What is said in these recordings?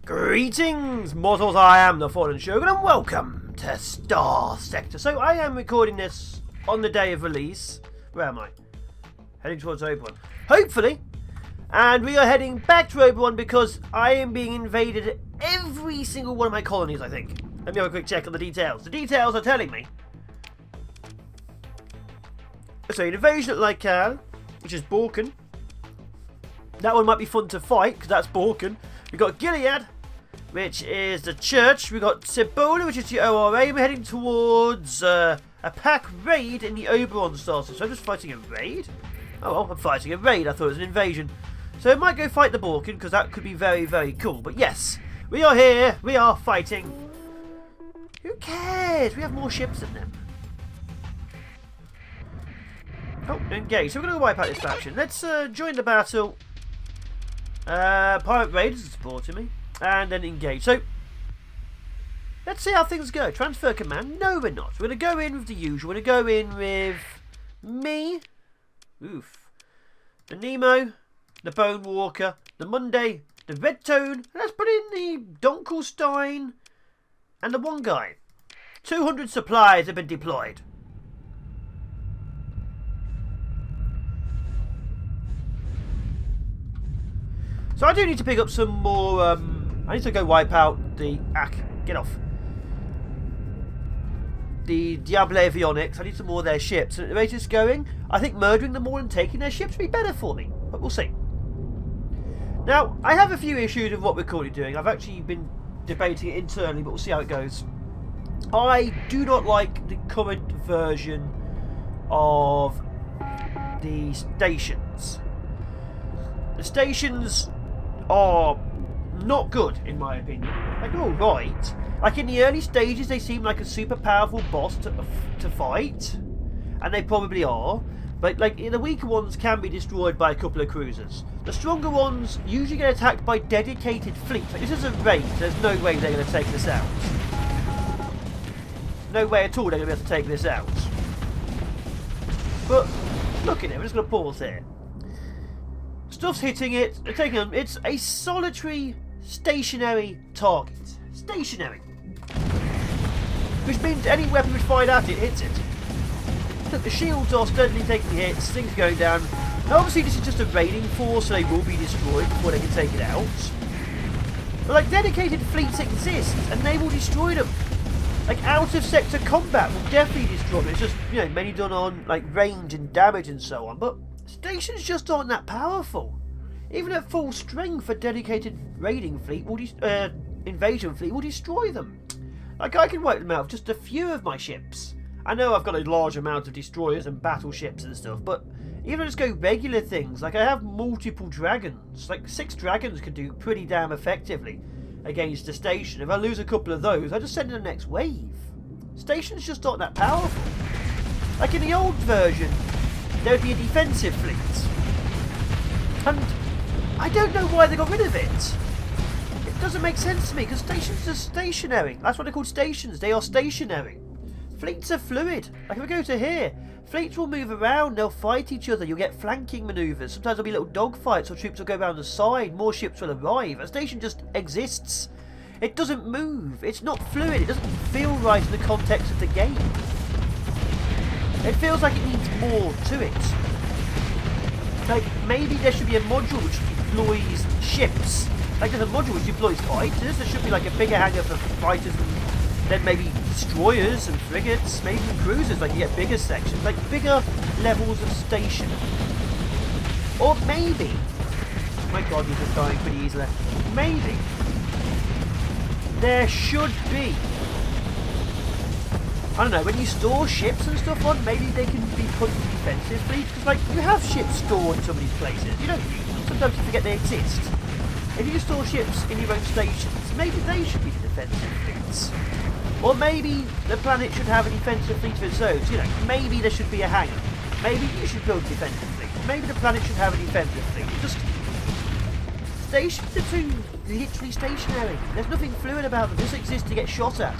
Greetings, mortals, I am the Fallen Shogun and welcome to Starsector. So I am recording this on the day of release. Where am I? Heading towards Obi-Wan. Hopefully. And we are heading back to Obi-Wan because I am being invaded at every single one of my colonies, I think. Let me have a quick check on the details. The details are telling me. So an invasion at Lycan, which is Borken. That one might be fun to fight because that's Borken. We've got Gilead, which is the church. We've got Cibola, which is the ORA. We're heading towards a pack raid in the Oberon Star System. So I'm just fighting a raid? Oh, well, I'm fighting a raid. I thought it was an invasion. So I might go fight the Borken, because that could be very, very cool. But yes, we are here. We are fighting. Who cares? We have more ships than them. Oh, engage. So we're going to wipe out this faction. Let's join the battle. Pirate Raiders are supporting me. And then engage. So, let's see how things go. Transfer command. No, we're not. We're going to go in with the usual. We're going to go in with me. Oof. The Nemo. The Bone Walker. The Monday. The Red Tone. And let's put in the Donkelstein. And the one guy. 200 supplies have been deployed. So I do need to pick up some more, I need to go wipe out the, get off. The Diable Avionics. I need some more of their ships. And at the rate it's going, I think murdering them all and taking their ships would be better for me. But we'll see. Now, I have a few issues with what we're currently doing. I've actually been debating it internally, but we'll see how it goes. I do not like the current version of the stations. The stations are not good, in my opinion. Like, they're alright. Like, in the early stages, they seem like a super powerful boss to fight. And they probably are. But, like, the weaker ones can be destroyed by a couple of cruisers. The stronger ones usually get attacked by dedicated fleets. Like, this is a raid. There's no way they're going to take this out. No way at all they're going to be able to take this out. But, look at it. We're just going to pause here. Stuff's hitting it, they're taking them. It's a solitary, stationary target. Stationary. Which means any weapon which fired at it hits it. Look, the shields are steadily taking hits, things are going down. Now obviously this is just a raiding force, so they will be destroyed before they can take it out. But like, dedicated fleets exist, and they will destroy them. Like, out-of-sector combat will definitely destroy them. It's just, you know, mainly done on, like, range and damage and so on. But stations just aren't that powerful. Even at full strength, a dedicated raiding fleet will invasion fleet will destroy them. Like, I can wipe them out with just a few of my ships. I know I've got a large amount of destroyers and battleships and stuff, but even just go regular things, like I have multiple dragons. Like 6 dragons can do pretty damn effectively against a station. If I lose a couple of those, I just send in the next wave. Stations just aren't that powerful. Like in the old version, there would be a defensive fleet. And I don't know why they got rid of it. It doesn't make sense to me, because stations are stationary. That's what they're called, stations. They are stationary. Fleets are fluid. Like if we go to here, fleets will move around, they'll fight each other, you'll get flanking manoeuvres. Sometimes there'll be little dogfights, or troops will go around the side, more ships will arrive. A station just exists. It doesn't move. It's not fluid. It doesn't feel right in the context of the game. It feels like it needs more to it. Like, maybe there should be a module which deploys ships. Like, there's a module which deploys fighters. There should be, like, a bigger hangar for fighters and then maybe destroyers and frigates. Maybe even cruisers. Like, you get bigger sections. Like, bigger levels of station. Or maybe... my god, he's just dying pretty easily. Maybe there should be... I don't know, when you store ships and stuff on, maybe they can be put in defensive fleets. Because, like, you have ships stored in some of these places. You don't use them. Sometimes you forget they exist. If you store ships in your own stations, maybe they should be the defensive fleets. Or maybe the planet should have a defensive fleet of its own. You know, maybe there should be a hangar. Maybe you should build a defensive fleet. Maybe the planet should have a defensive fleet. Just... stations are too literally stationary. There's nothing fluid about them. They just exist to get shot at.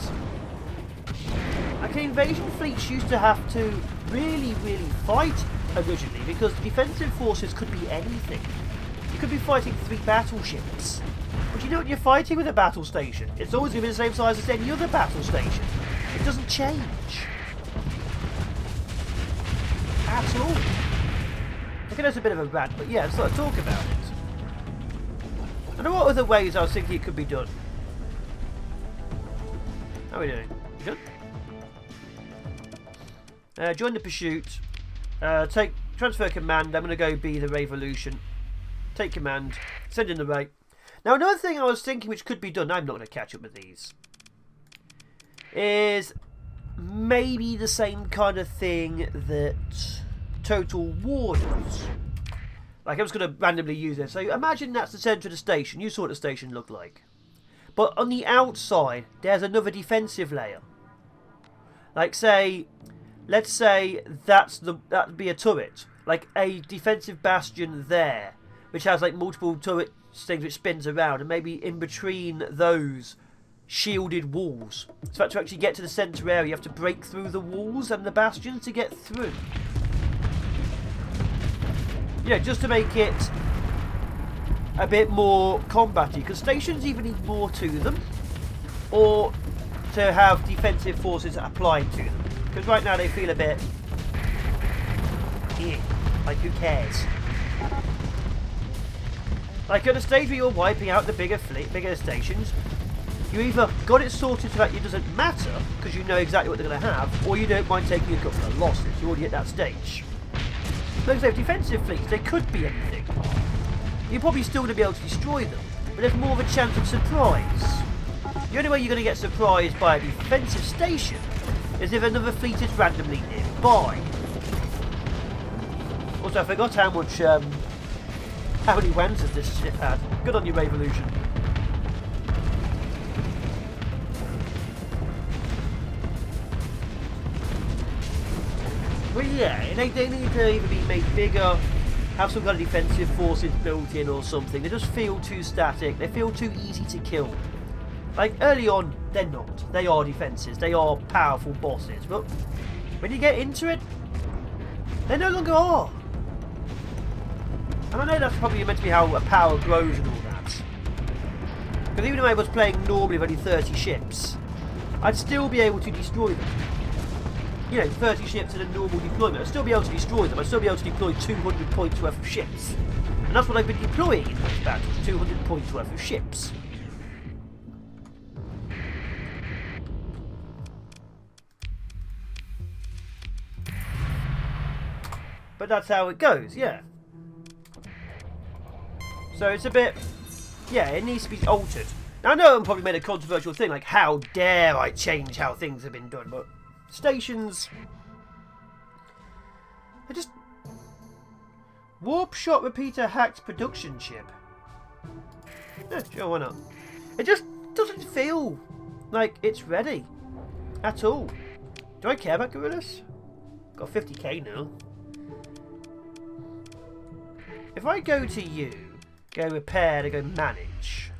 Like, invasion fleets used to have to really fight originally, because defensive forces could be anything. You could be fighting 3 battleships. But you know what you're fighting with a battle station? It's always going to be the same size as any other battle station. It doesn't change. At all. Okay, that's a bit of a rant, but yeah, let's talk about it. I know what other ways I was thinking it could be done. How are we doing? Good? Join the pursuit. Transfer command. I'm going to go be the Revolution. Take command. Send in the right. Now, another thing I was thinking which could be done, I'm not going to catch up with these, is maybe the same kind of thing that Total War does. Like, I'm just going to randomly use it. So imagine that's the centre of the station. You saw what the station looked like. But on the outside, there's another defensive layer. Like, let's say that'd be a turret. Like a defensive bastion there, which has like multiple turret things which spins around, and maybe in between those shielded walls. So to actually get to the centre area, you have to break through the walls and the bastions to get through. Yeah, just to make it a bit more combat-y, because stations either need more to them, or to have defensive forces applied to them. Because right now they feel a bit... like, who cares? Like, at a stage where you're wiping out the bigger stations, you either got it sorted so that it doesn't matter, because you know exactly what they're going to have, or you don't mind taking a couple of losses. You're already at that stage. Like I say, defensive fleets, they could be anything. You're probably still going to be able to destroy them, but there's more of a chance of surprise. The only way you're going to get surprised by a defensive station is if another fleet is randomly nearby. Also, I forgot how many Wanzers this ship had. Good on you, Revolution. Well, yeah, they need to either be made bigger, have some kind of defensive forces built in or something. They just feel too static. They feel too easy to kill. Like, early on, they're not. They are defences. They are powerful bosses. But when you get into it, they no longer are. And I know that's probably meant to be how a power grows and all that. Because even if I was playing normally with only 30 ships, I'd still be able to destroy them. You know, 30 ships in a normal deployment, I'd still be able to destroy them. I'd still be able to deploy 200 points worth of ships. And that's what I've been deploying in those battles, 200 points worth of ships. But that's how it goes, yeah. So it's a bit... yeah, it needs to be altered. Now, I know I'm probably made a controversial thing, like, how dare I change how things have been done, but... stations... I just... warp shot repeater hacked production chip. Yeah, sure, why not? It just doesn't feel like it's ready. At all. Do I care about gorillas? Got 50k now. If I go to you, go repair, and go manage.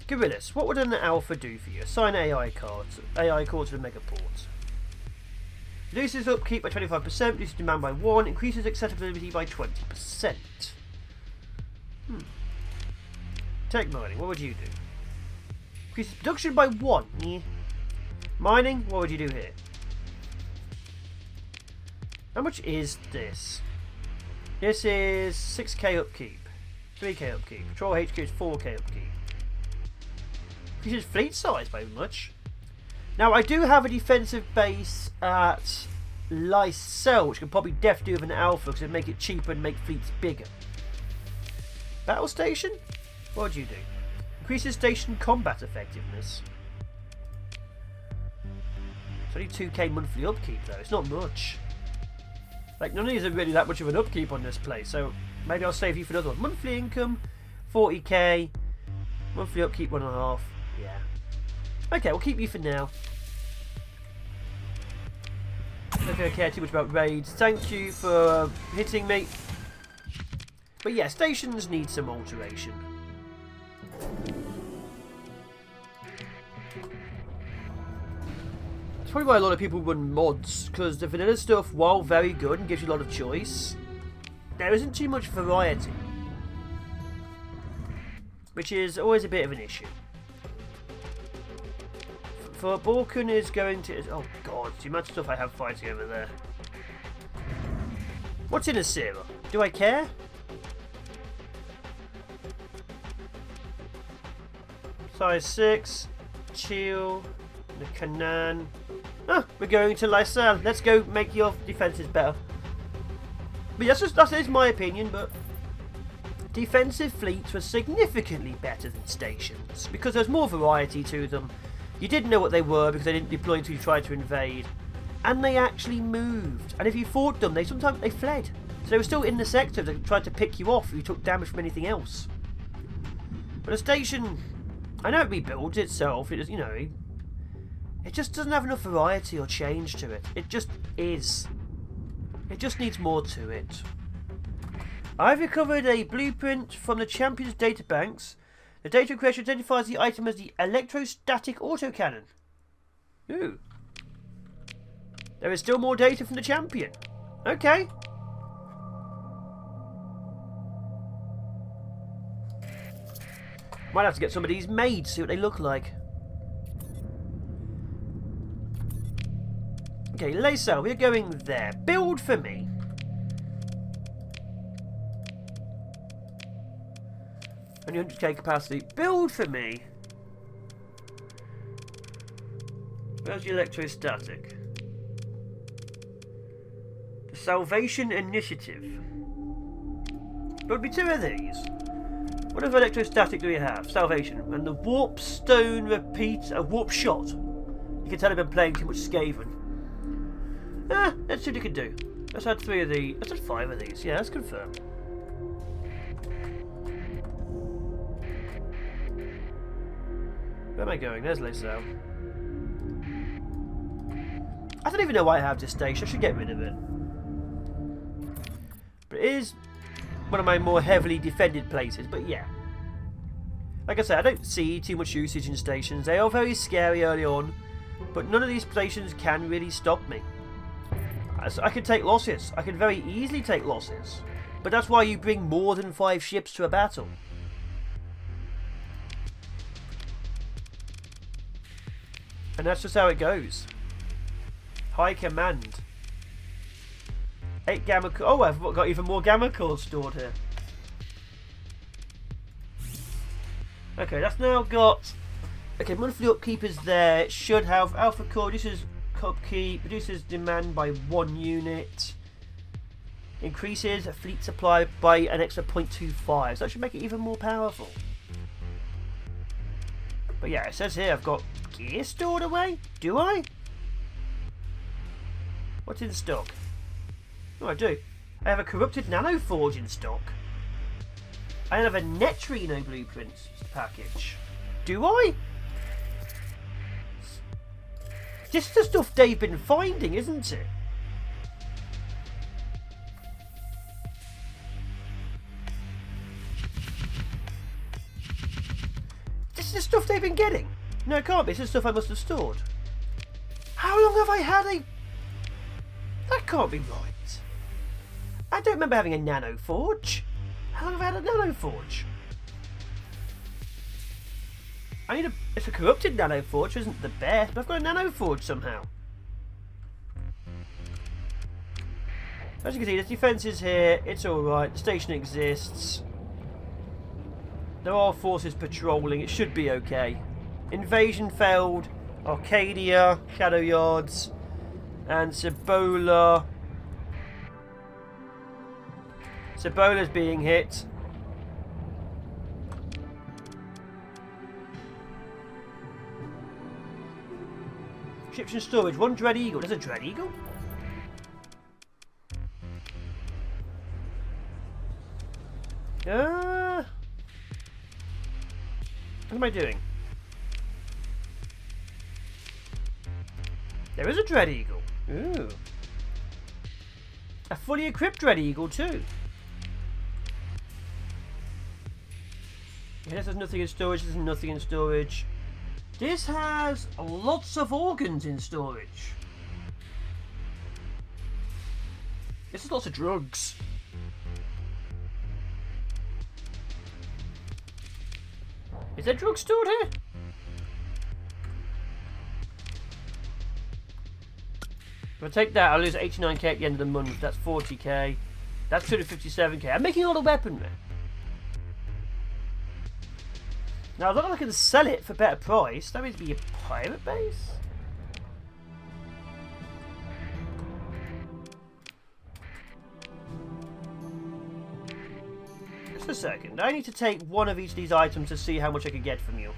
Gorillas, what would an alpha do for you? Assign AI core to the megaport. Reduces upkeep by 25%, reduces demand by 1, increases accessibility by 20%. Tech mining, what would you do? Increases production by 1. Yeah. Mining, what would you do here? How much is this? This is 6k upkeep, 3k upkeep. Patrol HQ is 4k upkeep. Increases fleet size by much. Now, I do have a defensive base at Lysel, which can probably do with an alpha because it'd make it cheaper and make fleets bigger. Battle station? What would you do? Increases station combat effectiveness. It's only 2k monthly upkeep though, it's not much. Like, none of these are really that much of an upkeep on this place, so maybe I'll save you for another one. Monthly income, 40k. Monthly upkeep, 1.5. Yeah. Okay, we'll keep you for now. I don't think I care too much about raids. Thank you for hitting me. But yeah, stations need some alteration. It's probably why a lot of people run mods, because the vanilla stuff, while very good and gives you a lot of choice, there isn't too much variety. which is always a bit of an issue. For Borkun is going to... Oh god, the amount of stuff I have fighting over there. What's in a Asira? Do I care? Size 6, Chill, the Kanan. Ah, we're going to Lysal. Let's go make your defences better. But that is my opinion, but defensive fleets were significantly better than stations because there's more variety to them. You didn't know what they were because they didn't deploy until you tried to invade, and they actually moved. And if you fought them, sometimes they fled. So they were still in the sector. They tried to pick you off if you took damage from anything else. But a station, I know it rebuilds itself. It is, you know, it just doesn't have enough variety or change to it. It just is. It just needs more to it. I've recovered a blueprint from the Champion's databanks. The data creation identifies the item as the electrostatic autocannon. Ooh. There is still more data from the Champion. Okay. Might have to get some of these made, see what they look like. Okay, Lysal, we're going there. Build for me. Only 100k capacity. Build for me. Where's the electrostatic? The Salvation Initiative. Build me 2 of these. What other electrostatic do we have? Salvation. And the Warp Stone repeat. A Warp Shot. You can tell I've been playing too much Skaven. Let's see what you can do. Let's add 3 of these. Let's add 5 of these. Yeah, let's confirm. Where am I going? There's Lysal. I don't even know why I have this station. I should get rid of it. But it is one of my more heavily defended places. But yeah. Like I said, I don't see too much usage in stations. They are very scary early on. But none of these stations can really stop me. I can take losses. I can very easily take losses. But that's why you bring more than 5 ships to a battle. And that's just how it goes. High command. 8 gamma cores. Oh, I've got even more gamma cores stored here. Okay, that's now got... Okay, monthly upkeep is there. It should have alpha core. Reduces upkeep. Reduces demand by 1 unit. Increases fleet supply by an extra 0.25. So that should make it even more powerful. But yeah, it says here I've got gear stored away. Do I? What's in stock? Oh, I do. I have a corrupted nanoforge in stock. I have a Netrino blueprints package. Do I? This is the stuff they've been finding, isn't it? This is the stuff they've been getting. No, it can't be. It's the stuff I must have stored. How long have I had a... That can't be right. I don't remember having a nanoforge. How long have I had a nanoforge? I need a... It's a corrupted nanoforge, which isn't the best, but I've got a nanoforge somehow. As you can see, there's defences here. It's alright. The station exists. There are forces patrolling. It should be okay. Invasion failed. Arcadia, Shadow Yards, and Cibola. Cibola's being hit. Ships in storage. 1 Dread Eagle. There's a Dread Eagle? What am I doing? There is a Dread Eagle. Ooh. A fully equipped Dread Eagle too. Yes, there's nothing in storage. There's nothing in storage. This has lots of organs in storage. This is lots of drugs. Is there drugs stored here? If I take that, I'll lose 89k at the end of the month. That's 40k. That's 257k. I'm making a lot of weaponry. Now, as long as I can sell it for a better price, that means be a pirate base. Just a second. I need to take one of each of these items to see how much I can get from you.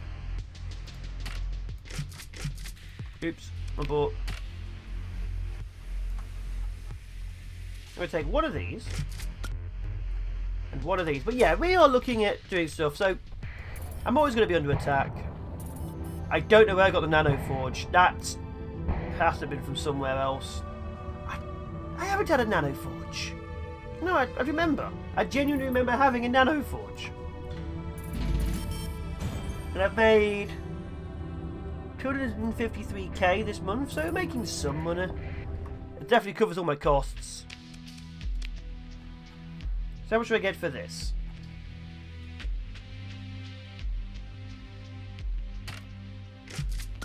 Oops, I bought. I'm going to take one of these and one of these. But yeah, we are looking at doing stuff. So I'm always going to be under attack. I don't know where I got the nano forge. That has to have been from somewhere else. I haven't had a nano forge. No, I remember. I genuinely remember having a nano forge. And I've made 253k this month, so making some money. It definitely covers all my costs. So how much do I get for this?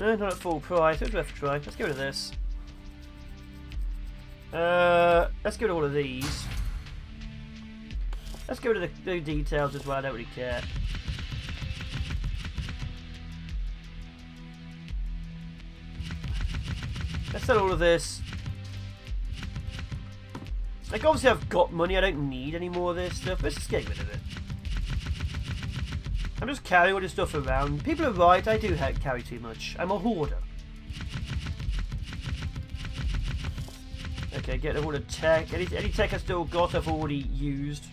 No, not at full price. It's worth a try. Let's get rid of this. Let's get rid of all of these. Let's get rid of the details as well. I don't really care. Let's sell all of this. Like, obviously I've got money. I don't need any more of this stuff. Let's just get rid of it. I'm just carrying all this stuff around. People are right. I do carry too much. I'm a hoarder. Okay, get all the tech. Any tech I still got, I've already used.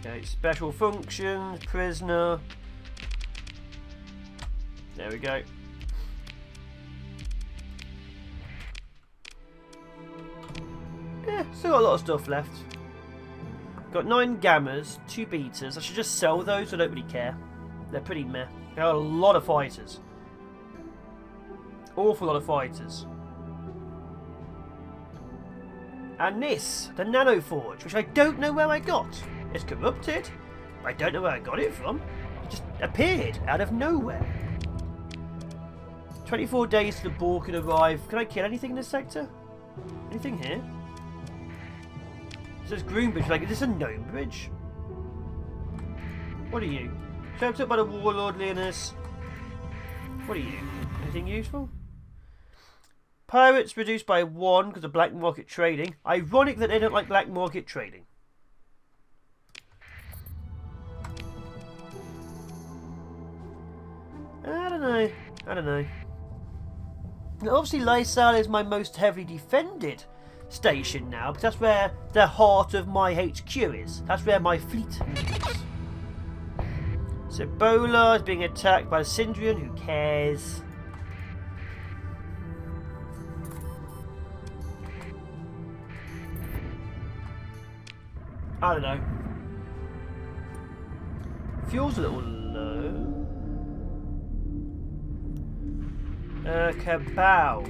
Okay, special functions, prisoner. There we go. Yeah, still got a lot of stuff left. Got 9 gammas, 2 betas. I should just sell those, I don't really care. They're pretty meh. I got a lot of fighters. Awful lot of fighters. And this, the Nano Forge, which I don't know where I got. It's corrupted. I don't know where I got it from. It just appeared out of nowhere. 24 days to the ball can arrive. Can I kill anything in this sector? Anything here? It says Groombridge. Like, is this a gnome bridge? What are you? Shaped up by the warlord Leonis. What are you? Anything useful? Pirates reduced by 1 because of black market trading. Ironic that they don't like black market trading. I don't know. I don't know. Now, obviously, Lysal is my most heavily defended station now, because that's where the heart of my HQ is. That's where my fleet is. Cibola is being attacked by the Syndrian. Who cares? I don't know. Fuel's a little low. Cabal.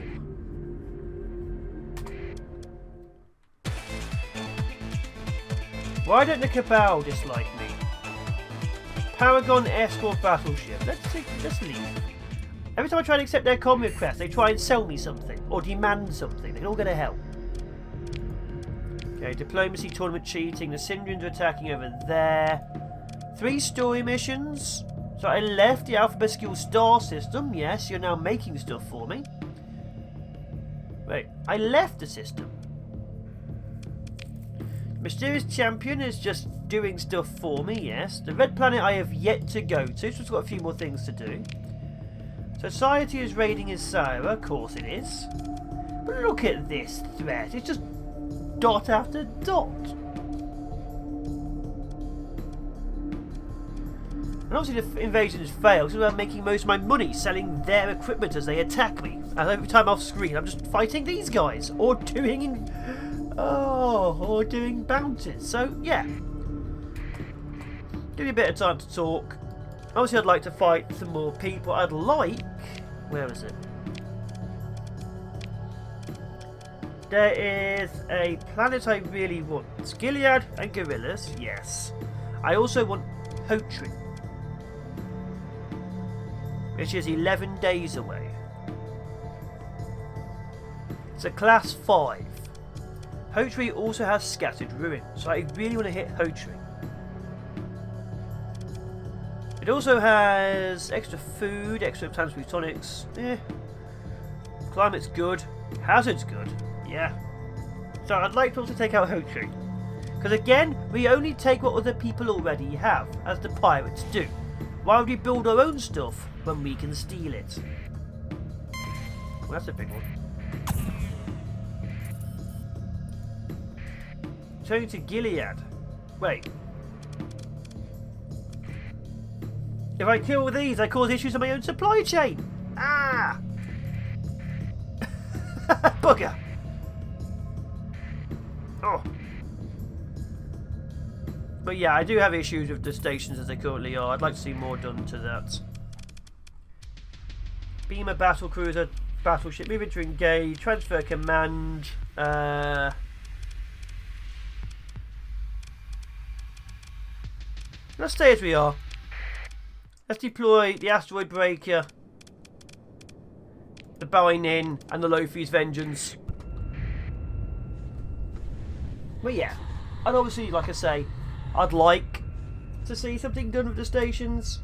Why don't the Cabal dislike me? Paragon Escort Battleship. Let's leave. Every time I try and accept their common request, they try and sell me something or demand something. They can all go to hell. Okay, diplomacy, tournament cheating. The Syndrians are attacking over there. 3 story missions. So I left the alphabetical star system. Yes, you're now making stuff for me. Wait, I left the system. Mysterious Champion is just doing stuff for me, yes. The red planet I have yet to go to, so it's got a few more things to do. Society is raiding Isara, of course it is. But look at this threat, it's just dot after dot. And obviously the invasion has failed, so I'm making most of my money selling their equipment as they attack me. And every time off screen I'm just fighting these guys, or doing bounties. So yeah, give me a bit of time to talk. Obviously I'd like to fight some more people. I'd like, where is it? There is a planet I really want. It's Gilead and Gorillas, yes. I also want Hotri, which is 11 days away. It's a class 5. Hotri also has scattered ruin, so I really want to hit Hotri. It also has extra food, extra times plutonics. Climate's good. Hazard's good. Yeah. So I'd like to also take out Hotri. Because again, we only take what other people already have, as the pirates do. Why would we build our own stuff when we can steal it? Well, that's a big one. Turning to Gilead. Wait. If I kill these, I cause issues on my own supply chain. Ah! Bugger! Oh. But yeah, I do have issues with the stations as they currently are. I'd like to see more done to that. Beamer battle cruiser, battleship, moving to engage, transfer command. Let's stay as we are. Let's deploy the asteroid breaker, the Bowing-In, and the Lofi's Vengeance. But yeah, and obviously, like I say, I'd like to see something done with the stations.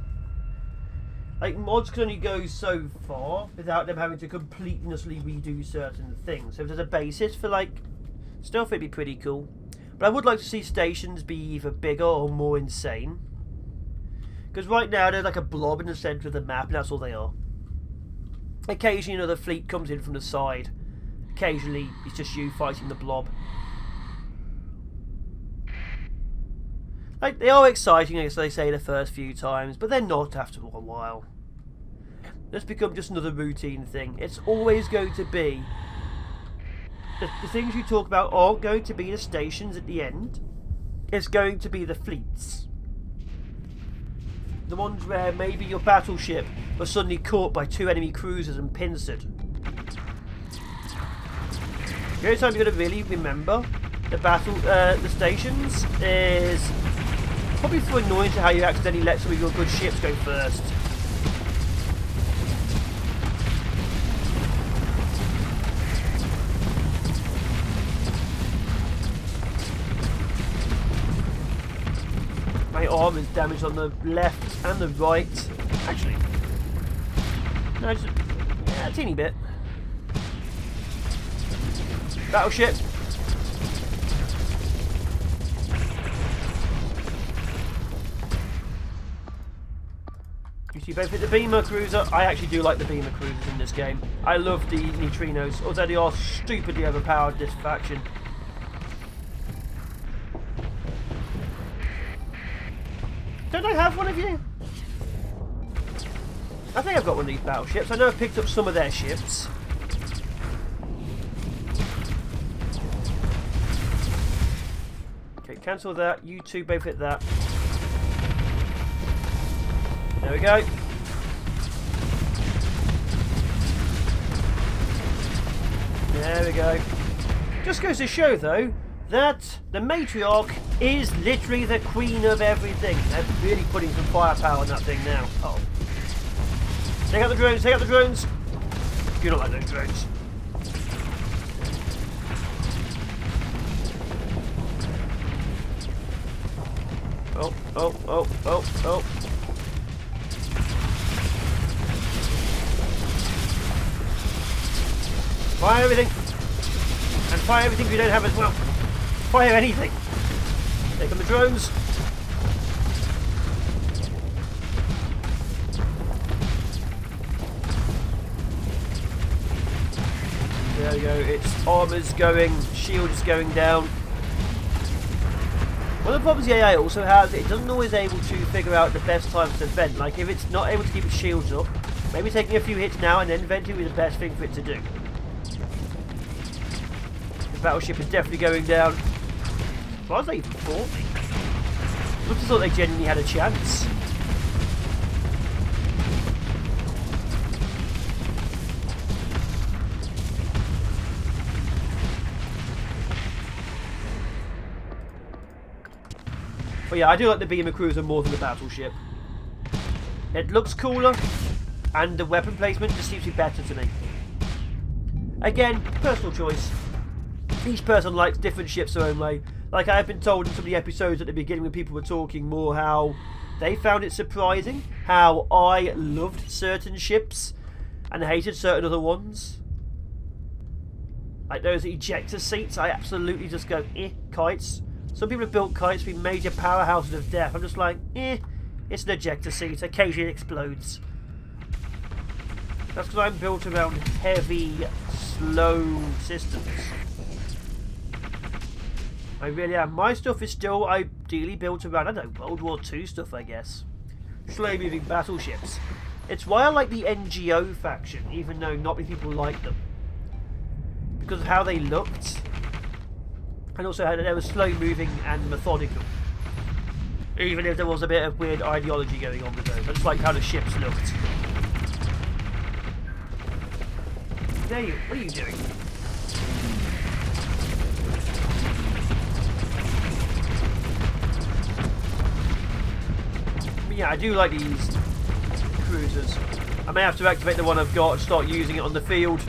Like, mods can only go so far without them having to completely redo certain things. So if there's a basis for, like, stuff, it'd be pretty cool. But I would like to see stations be either bigger or more insane. Because right now, they're like a blob in the centre of the map, and that's all they are. Occasionally another fleet comes in from the side. Occasionally, it's just you fighting the blob. Like, they are exciting, as they say the first few times, but they're not after a while. It's become just another routine thing. It's always going to be... The things you talk about aren't going to be the stations at the end. It's going to be the fleets. The ones where maybe your battleship was suddenly caught by 2 enemy cruisers and pincered. The only time you're going to really remember the stations is probably through annoyance at how you accidentally let some of your good ships go first. My arm is damaged on the left and the right. Actually, no, just a teeny bit. Battleship. You see both hit the beamer cruiser. I actually do like the beamer cruisers in this game. I love the neutrinos, although they are stupidly overpowered, this faction. Don't I have one of you? I think I've got one of these battleships. I know I've picked up some of their ships. Okay, cancel that. You two both hit that. There we go. There we go. Just goes to show, though, that the matriarch is literally the queen of everything. They're really putting some firepower on that thing now. Oh. Take out the drones, take out the drones! You don't like those drones. Oh, oh, oh, oh, oh. Fire everything! And fire everything we don't have as well. Fire anything! Take on the drones! There we go, its armour's going, shield is going down. One of the problems the AI also has, it doesn't always able to figure out the best times to vent. Like, if it's not able to keep its shields up, maybe taking a few hits now and then venting would be the best thing for it to do. The battleship is definitely going down. Why was they even fought me? I just thought they genuinely had a chance. But yeah, I do like the beamer cruiser more than the battleship. It looks cooler, and the weapon placement just seems to be better to me. Again, personal choice. Each person likes different ships their own way. Like I have been told in some of the episodes at the beginning when people were talking more how they found it surprising how I loved certain ships and hated certain other ones. Like those ejector seats, I absolutely just go, kites. Some people have built kites to be major powerhouses of death. I'm just like, it's an ejector seat. Occasionally it explodes. That's because I'm built around heavy, slow systems. I really am. My stuff is still ideally built around, I don't know, World War II stuff, I guess. Slow-moving battleships. It's why I like the NGO faction, even though not many people like them. Because of how they looked. And also how they were slow-moving and methodical. Even if there was a bit of weird ideology going on with those. I just like how the ships looked. There you... What are you doing? Yeah, I do like these cruisers. I may have to activate the one I've got and start using it on the field.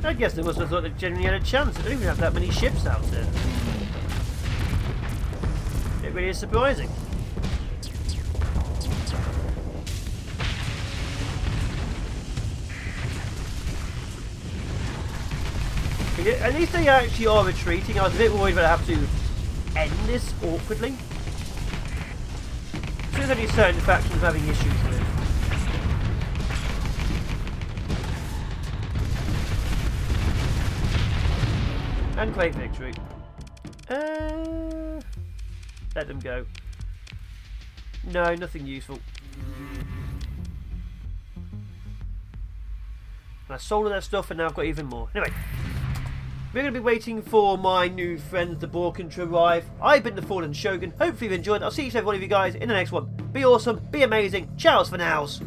I guess they must have thought they genuinely had a chance. They don't even have that many ships out there. It really is surprising. At least they actually are retreating. I was a bit worried about having to end this awkwardly. There's only certain factions having issues with it. And claim victory. Let them go. No, nothing useful. I sold all that stuff and now I've got even more. Anyway, we're going to be waiting for my new friends, the Borkin, to arrive. I've been the Fallen Shogun. Hopefully you've enjoyed. I'll see each and every one of you guys in the next one. Be awesome, be amazing. Ciao for nows.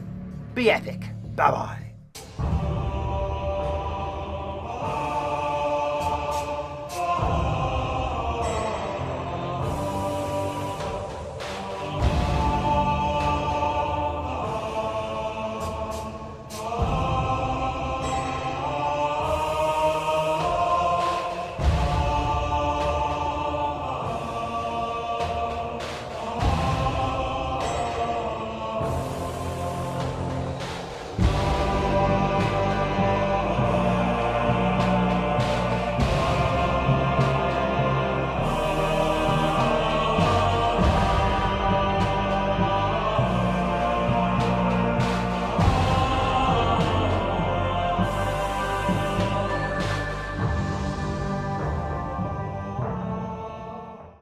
Be epic. Bye bye.